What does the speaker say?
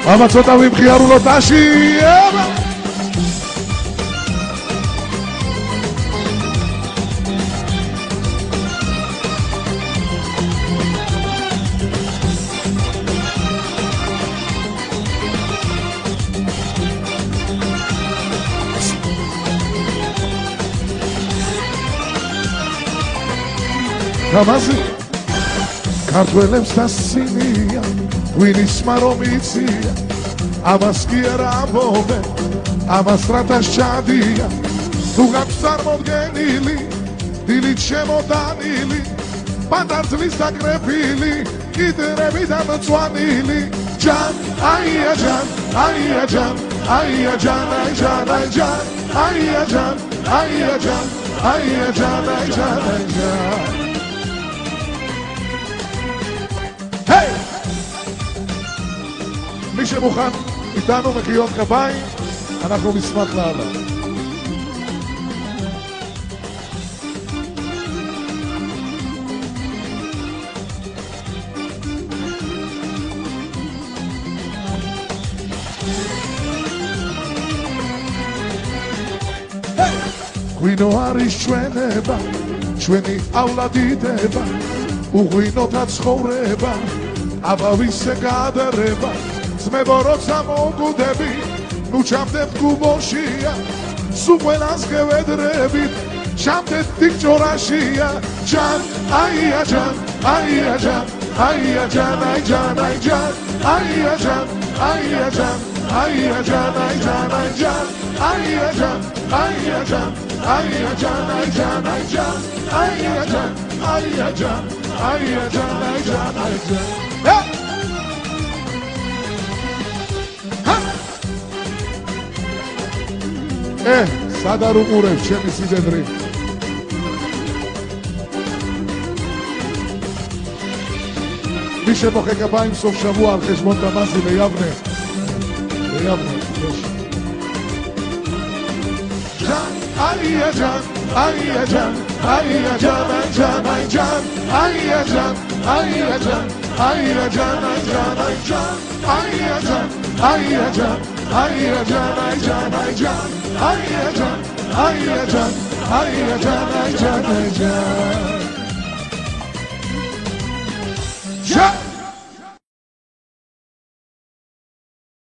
აბა ცოტა ვიმხიარულოთ აში გამაზი ქართველებს დასინია ვინის მარომიცია ამას კი არა ამბობენ ამას რათა შადია თუ გაქვს წარმოდგენილი დილით შემოდანილი პატარძლის დაკრეფილი კიდრებიდან მწვანილი ჯან აია ჯან აია ჯან აია ჯან აი ჯან აი ჯან აია ჯან აია ჯან აია ჯან აი ჯან აი ჯან מי שמוכן איתנו מחיאות כפיים, אנחנו נשמח לעלות. ღვინო არის ჩვენება, ჩვენი ავლადიდება, უღვინოთა ცხოვრება, აბავისე გადარება. ძმებო როცა მოგუდები ნუ ჩამდეთ გუბოშია სულ ყველას გევედრებით ჩამდეთ დიქჭორაშია ჯან აია ჯან აია ჯან აია ჯან აი ჯან აი ჯან აია ჯან აია ჯან აია ჯან აი ჯან აი ჯან აია ჯან აია ჯან აია ჯან აი ჯან აი ჯან აია ჯან აია ჯან აია ჯან აი ჯან აი ჯან სადა რო ყურებ ჩემი სიდედრი מי שמוחא כפיים סוף שבוע על חשבון דמאזי ליבנה ג'אן איה ג'אן איה ג'אן איה ג'אן אי ג'אן אי ג'אן איה ג'אן איה ג'אן איה ג'אן אי ג'אן אי ג'אן איה ג'אן איה ג'אן איה ג'אן אי ג'אן אי ג'אן أي جان أي جان أي جان أي جان أي جان